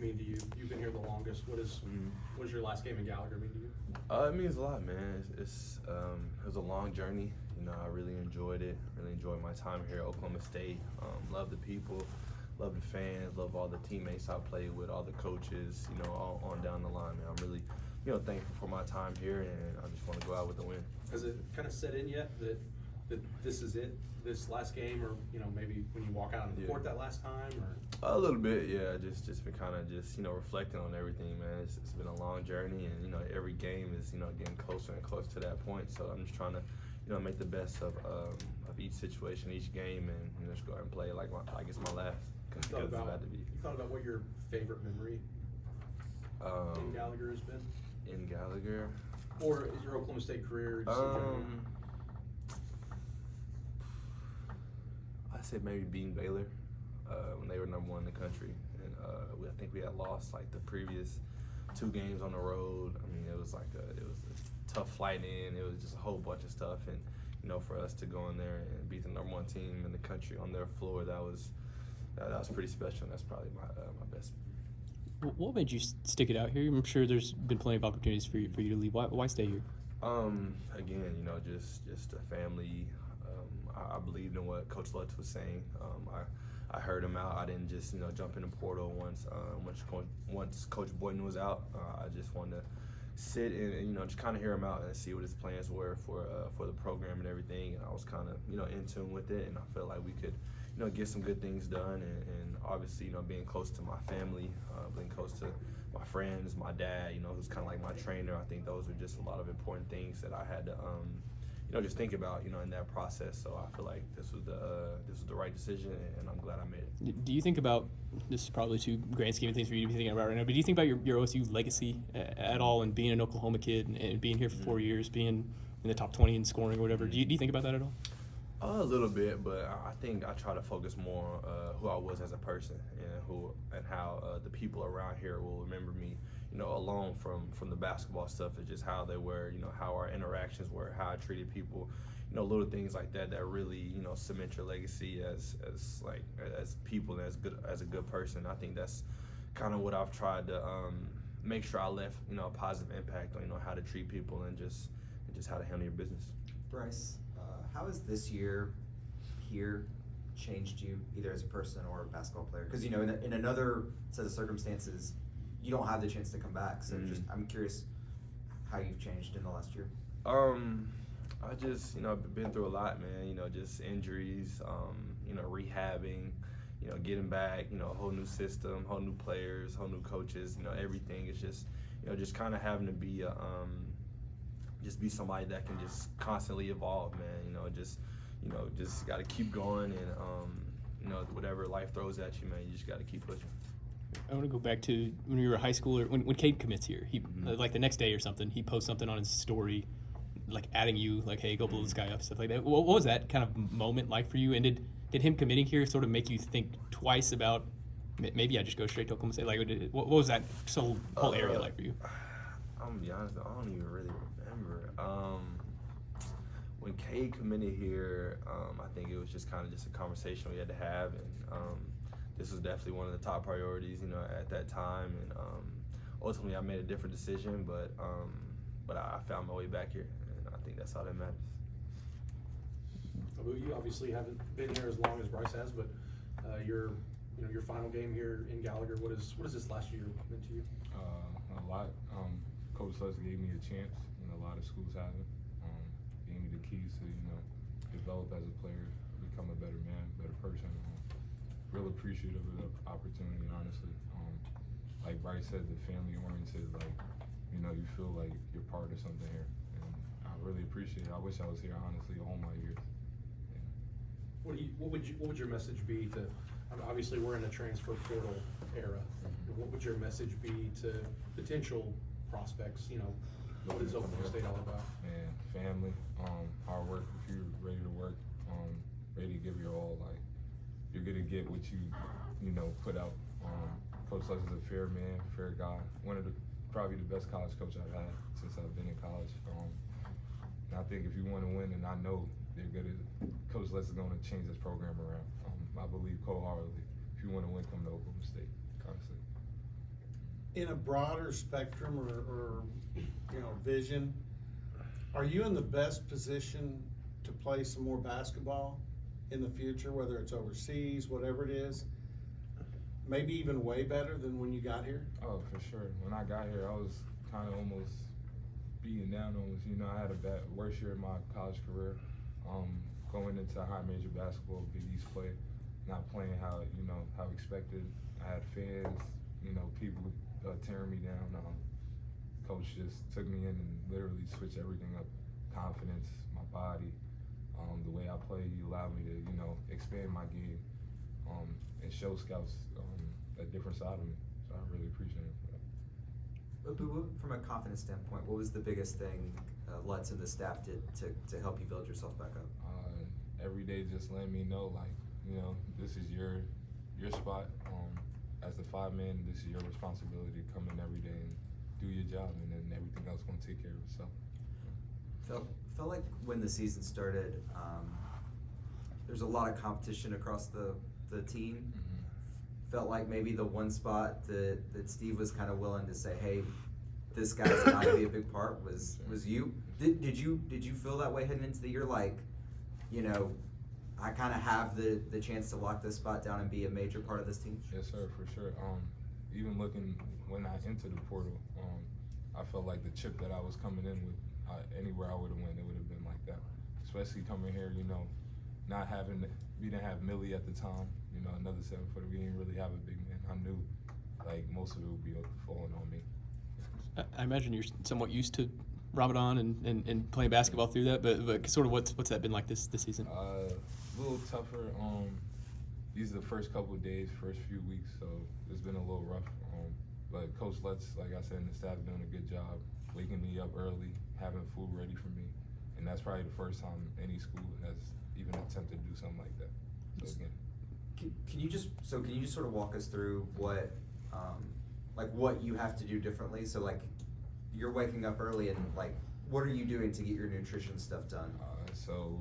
mean to you? You've been here the longest. What does your last game in Gallagher mean to you? It means a lot, man. It was a long journey. You know, I really enjoyed it. Really enjoyed my time here at Oklahoma State. Love the people, love the fans, love all the teammates I played with, all the coaches. You know, all on down the line, man. I'm really, thankful for my time here, and I just want to go out with a win. Has it kind of set in yet that this is it, this last game, or maybe when you walk out on the court that last time, or? A little bit, yeah. Just been kind of reflecting on everything, man. It's been a long journey, and every game is getting closer and closer to that point. So I'm just trying to make the best of each situation, each game, and just go out and play like it's my last. You thought about what your favorite memory in Gallagher has been? In Gallagher, or is your Oklahoma State career? I said maybe beating Baylor when they were #1 in the country, and I think we had lost like the previous 2 games on the road. I mean, it was a tough flight in. It was just a whole bunch of stuff, and for us to go in there and beat the #1 team in the country on their floor, that was pretty special. And that's probably my best. What made you stick it out here? I'm sure there's been plenty of opportunities for you to leave. Why stay here? Again, just a family. I believed in what Coach Lutz was saying. I heard him out. I didn't just jump in the portal once Coach Boynton was out. I just wanted to sit and just kind of hear him out and see what his plans were for the program and everything. And I was kind of in tune with it, and I felt like we could get some good things done. And obviously being close to my family, being close to my friends, my dad, who's kind of like my trainer. I think those are just a lot of important things that I had to just think about, in that process. So I feel like this was the right decision, and I'm glad I made it. Do you think about, this is probably too grand scheme of things for you to be thinking about right now, but do you think about your OSU legacy at all, and being an Oklahoma kid and being here for 4 years, being in the top 20 in scoring or whatever? Do you think about that at all? A little bit, but I think I try to focus more on who I was as a person, and how the people around here will remember me. Alone from the basketball stuff, it's just how they were, how our interactions were, how I treated people, little things like that really, cement your legacy as people and as a good person. I think that's kind of what I've tried to make sure I left, a positive impact on, how to treat people and just how to handle your business. Bryce, how has this year here changed you, either as a person or a basketball player? Because in another set of circumstances, you don't have the chance to come back. So I'm curious how you've changed in the last year. I just, I've been through a lot, man. Just injuries, rehabbing, getting back, a whole new system, whole new players, whole new coaches, everything. It's just, just kind of having to be just be somebody that can just constantly evolve, man. Just got to keep going, and whatever life throws at you, man, you just got to keep pushing. I want to go back to when you were a high schooler. When Cade commits here, he like the next day or something, he posts something on his story, like adding you, like, "Hey, go blow this guy up," stuff like that. What was that kind of moment like for you? And did him committing here sort of make you think twice about maybe I just go straight to Oklahoma State? Like, what was that whole area like for you? I'm gonna be honest, I don't even really remember. When Cade committed here, I think it was just kind of just a conversation we had to have, and this was definitely one of the top priorities, at that time. And ultimately, I made a different decision, but I found my way back here, and I think that's all that matters. Abou, you obviously haven't been here as long as Bryce has, but your final game here in Gallagher, what is this last year meant to you? A lot. Coach Lutz gave me a chance, a lot of schools haven't. Gave me the keys to, develop as a player, become a better man, better person. Real appreciative of the opportunity, honestly. Like Bryce said, the family oriented, like, you feel like you're part of something here. And I really appreciate it. I wish I was here, honestly, all my years. Yeah. What would your message be to, obviously we're in a transfer portal era. What would your message be to potential prospects? What is Oklahoma State all about? Man, family, hard work. If you're ready to work, ready to give your all, like, you're gonna get what you put out. Coach Lutz is a fair man, fair guy. Probably the best college coach I've had since I've been in college. And I think if you want to win, and I know Coach Lutz is going to change this program around. I believe wholeheartedly. If you want to win, come to Oklahoma State, honestly. in a broader spectrum or vision, are you in the best position to play some more basketball in the future, whether it's overseas, whatever it is? Maybe even way better than when you got here? Oh, for sure. When I got here, I was kind of almost beaten down almost. I had a worst year of my college career. Going into high major basketball, Big East play, not playing how expected. I had fans, people tearing me down. Coach just took me in and literally switched everything up. Confidence, my body, the way I play. He allowed me to, expand my game, and show scouts a different side of me. So I really appreciate it for that. Abou, from a confidence standpoint, what was the biggest thing Lutz and the staff did to help you build yourself back up? Every day, just letting me know, this is your spot. As the 5-man, this is your responsibility to come in every day and do your job, and then everything else gonna take care of itself. Felt like when the season started, there's a lot of competition across the team. Mm-hmm. Felt like maybe the one spot that Steve was kind of willing to say, hey, this guy's got to be a big part was you. Did you feel that way heading into the year? Like, I kind of have the chance to lock this spot down and be a major part of this team? Yes, sir, for sure. Even looking when I entered the portal, I felt like the chip that I was coming in with, anywhere I would have went, it would have been like that. Especially coming here, not having, we didn't have Millie at the time, another 7-footer. We didn't really have a big man. I knew, most of it would be falling on me. I imagine you're somewhat used to Ramadan and playing basketball through that, but sort of what's that been like this season? A little tougher. These are the first couple of days, first few weeks, so it's been a little rough. But Coach Lutz, like I said, and the staff doing a good job, waking me up early, having food ready for me, and that's probably the first time any school has even attempted to do something like that. So again, Can you just sort of walk us through what you have to do differently? So you're waking up early and what are you doing to get your nutrition stuff done? So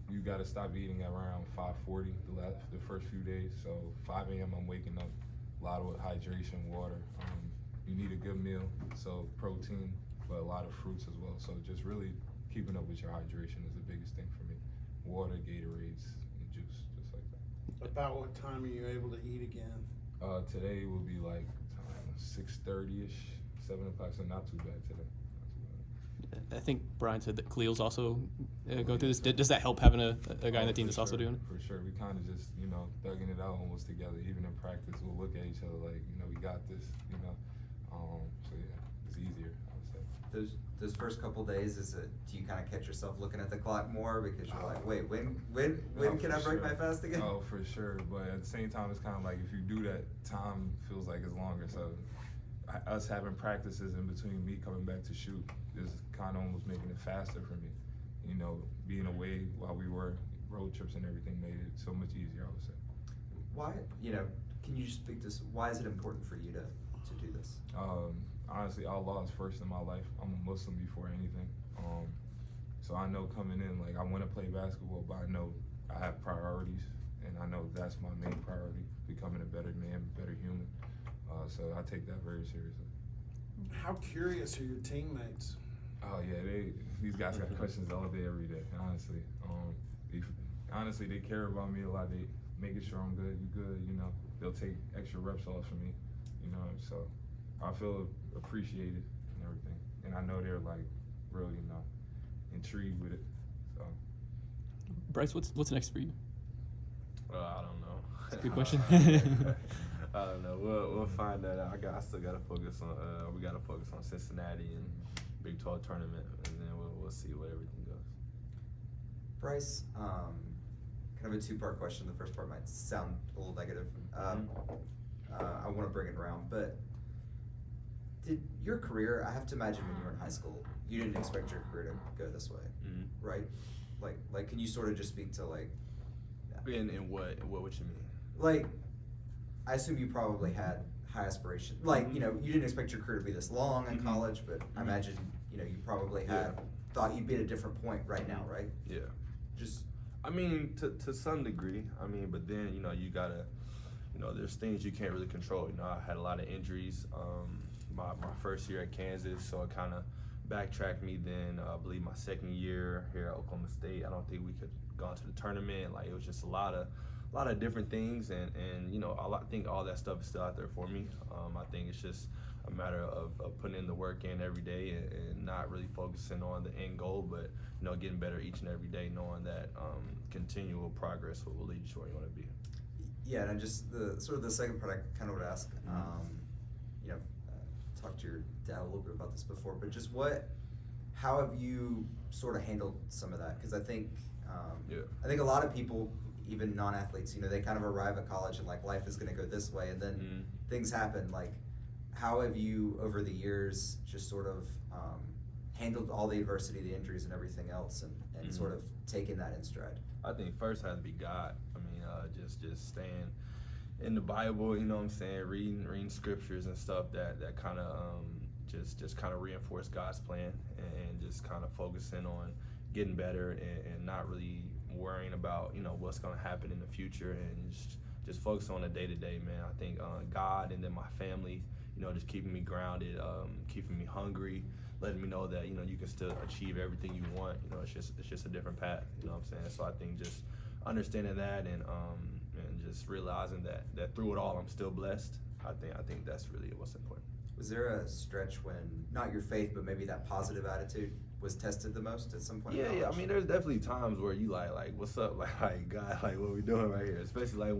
you got to stop eating at around 5:40 the first few days. So 5 a.m. I'm waking up, a lot of hydration, water. You need a good meal, so protein, but a lot of fruits as well. So just really keeping up with your hydration is the biggest thing for me. Water, Gatorades, and juice, just like that. About what time are you able to eat again? Today will be 6:30ish, 7 o'clock. So not too bad today. I think Brian said that Khalil's also going through this. Does that help having a guy on the team that's also doing it? For sure. We kind of just, thugging it out almost together. Even in practice, we'll look at each other like, we got this, So yeah, it's easier, I would say. Those first couple days, do you kind of catch yourself looking at the clock more because you're like, wait, when can I break my fast again? Oh, for sure. But at the same time, it's kind of like if you do that, time feels like it's longer. So us having practices in between me coming back to shoot is kind of almost making it faster for me. Being away while we were road trips and everything made it so much easier, I would say. Why, can you just speak to this? Why is it important for you to do this? Honestly, Allah is first in my life. I'm a Muslim before anything. So I know coming in, I want to play basketball, but I know I have priorities, and I know that's my main priority, becoming a better man, better human. So I take that very seriously. How curious are your teammates? Oh yeah, these guys got questions all day, every day. Honestly, they care about me a lot. They making sure I'm good. You good? They'll take extra reps off for me. So I feel appreciated and everything, and I know they're really intrigued with it. So Bryce, what's next for you? I don't know. That's a good question. I don't know. We'll find that out. I still gotta focus on. We gotta focus on Cincinnati and Big 12 tournament, and then we'll see where everything goes. Bryce, kind of a two-part question. The first part might sound a little negative. I want to bring it around, but did your career? I have to imagine when you were in high school, you didn't expect your career to go this way, right? Like, can you sort of just speak to In what would you mean? I assume you probably had high aspirations. You didn't expect your career to be this long in college, but I imagine, you probably thought you'd be at a different point right now, right? Yeah. Just. I mean, to some degree. I mean, but then, you gotta, you know, there's things you can't really control. You know, I had a lot of injuries my first year at Kansas, so it kind of backtracked me then. I believe my second year here at Oklahoma State, I don't think we could gone to the tournament. Like, it was just a lot of different things, and you know, I think all that stuff is still out there for me. I think it's just a matter of putting in the work in every day and not really focusing on the end goal, but you know, getting better each and every day, knowing that continual progress will lead you to where you want to be. Yeah, and just the second part I kind of would ask, you know, talked to your dad a little bit about this before, but just how have you sort of handled some of that? Because I think a lot of people, even non-athletes, you know, they kind of arrive at college and like life is going to go this way, and then things happen. Like, how have you over the years just sort of handled all the adversity, the injuries, and everything else, and sort of taken that in stride? I think first had to be God. I mean, just staying in the Bible, you know what I'm saying, reading scriptures and stuff that kind of just kind of reinforce God's plan, and just kind of focusing on getting better and not really worrying about, you know, what's going to happen in the future, and just focus on the day-to-day, man. I think God, and then my family, you know, just keeping me grounded, keeping me hungry, letting me know that, you know, you can still achieve everything you want. You know, it's just a different path, you know what I'm saying? So I think just understanding that and just realizing that through it all I'm still blessed. I think that's really what's important. Was there a stretch when not your faith, but maybe that positive attitude was tested the most at some point? Yeah. I mean, there's definitely times where you like what's up, like God, like what we doing right here? Especially like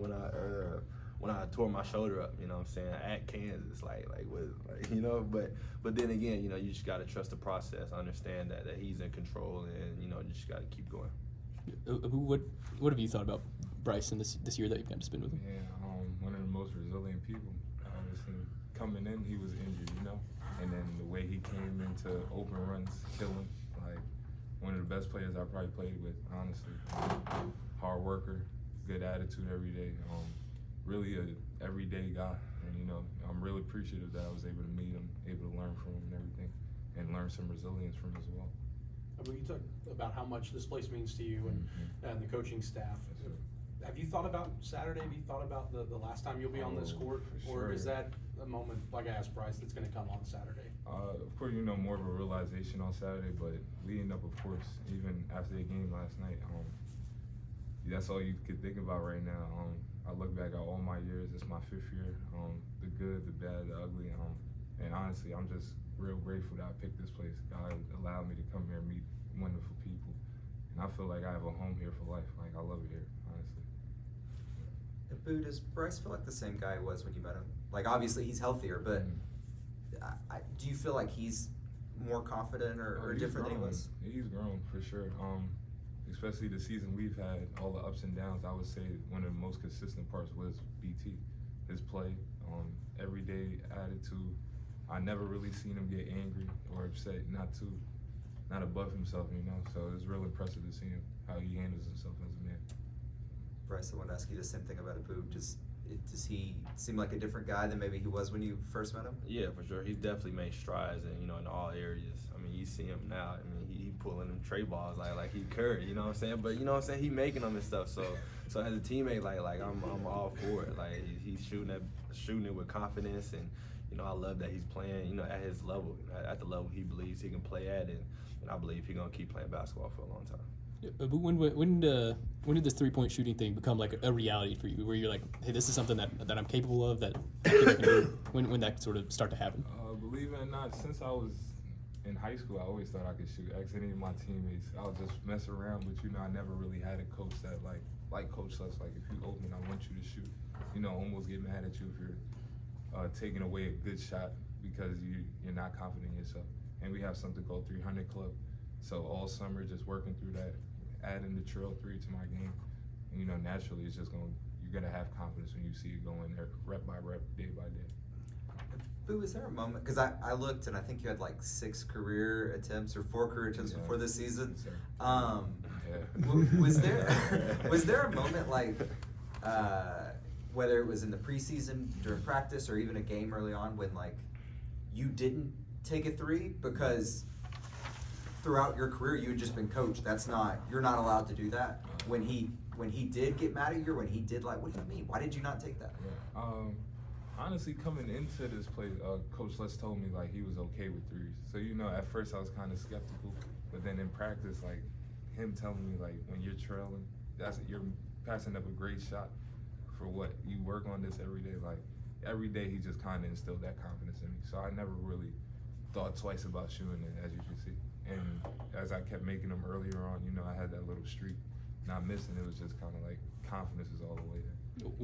when I tore my shoulder up, you know what I'm saying, at Kansas, like what, like, you know. But then again, you know, you just gotta trust the process, understand that He's in control, and you know, you just gotta keep going. What have you thought about Bryce in this year that you've got to spend with him? Yeah, one of the most resilient people. Obviously, coming in, he was injured, you know, and then the way he came into open runs, killing, like one of the best players I probably played with, honestly. Hard worker, good attitude every day. Really a everyday guy, and you know, I'm really appreciative that I was able to meet him, able to learn from him and everything, and learn some resilience from him as well. Abou, you talked about how much this place means to you and the coaching staff. Yes, sir. Have you thought about Saturday? Have you thought about the last time you'll be on this court? For Or is sure. that a moment, like I asked Bryce, that's going to come on Saturday? Of course, you know, more of a realization on Saturday, but leading up, of course, even after the game last night, that's all you could think about right now. I look back at all my years. It's my 5th year. The good, the bad, the ugly. And honestly, I'm just real grateful that I picked this place. God allowed me to come here and meet wonderful people. And I feel like I have a home here for life. Like, I love it here, honestly. Abou, does Bryce feel like the same guy he was when you met him? Like, obviously he's healthier, but do you feel like he's more confident or He's different than he grown. was? He's grown, for sure. Especially the season we've had, all the ups and downs, I would say one of the most consistent parts was BT. His play, everyday attitude. I never really seen him get angry or upset, not above himself, you know? So it's real impressive to see him, how he handles himself as a man. Bryce, I want to ask you the same thing about Abou. Does he seem like a different guy than maybe he was when you first met him? Yeah, for sure. He's definitely made strides, and you know, in all areas. I mean, you see him now. I mean, he pulling them tray balls like he Curry. You know what I'm saying? But you know what I'm saying? He making them and stuff. So as a teammate, like I'm all for it. Like he's shooting it with confidence, and you know, I love that he's playing, you know, at his level, at the level he believes he can play at, and I believe he's gonna keep playing basketball for a long time. Yeah, but when did this 3-point shooting thing become like a reality for you, where you're like, hey, this is something that I'm capable of, that I think I can do? When that sort of start to happen? Believe it or not, since I was in high school, I always thought I could shoot. Ask any of my teammates, I'll just mess around, but you know, I never really had a coach that like Coach Lutz, like, if you open, I want you to shoot. You know, almost get mad at you if you're taking away a good shot because you're not confident in yourself. And we have something called 300 Club. So all summer, just working through that, adding the trail 3 to my game. And, you know, naturally, it's just you're gonna have confidence when you see it going there, rep by rep, day by day. Abou, is there a moment, because I looked and I think you had like 6 career attempts or 4 career attempts before this season. Yeah. Was there a moment like, whether it was in the preseason, during practice, or even a game early on, when like you didn't take a 3 because throughout your career you had just been coached? You're not allowed to do that. When he when he did get mad at you, or when he did like, what do you mean? Why did you not take that? Yeah. Honestly, coming into this place, Coach Les told me like he was okay with threes. So you know, at first I was kind of skeptical, but then in practice, like him telling me like when you're trailing, you're passing up a great shot for what you work on this every day. Like every day, he just kind of instilled that confidence in me. So I never really thought twice about shooting it, as you can see. And as I kept making them earlier on, you know, I had that little streak, not missing. It was just kind of like confidence is all the way there.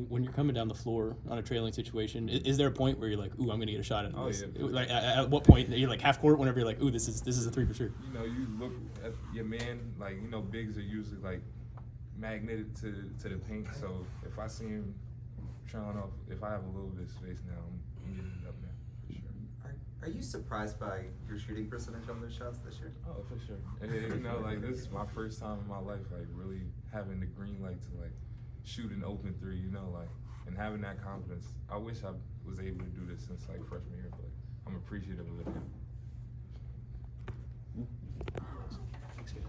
When you're coming down the floor on a trailing situation, is there a point where you're like, ooh, I'm gonna get a shot at this? Yeah. Like at what point you're like half court? Whenever you're like, ooh, this is a three for sure. You know, you look at your man, like, you know, bigs are usually like magneted to the paint. So if I see him trailing off, if I have a little bit of space now, I'm getting it up now for sure. Are you surprised by your shooting percentage on those shots this year? Oh, for sure. And, you know, like this is my first time in my life, like really having the green light to like shoot an open three, you know, like, and having that confidence. I wish I was able to do this since like freshman year, but I'm appreciative of it now.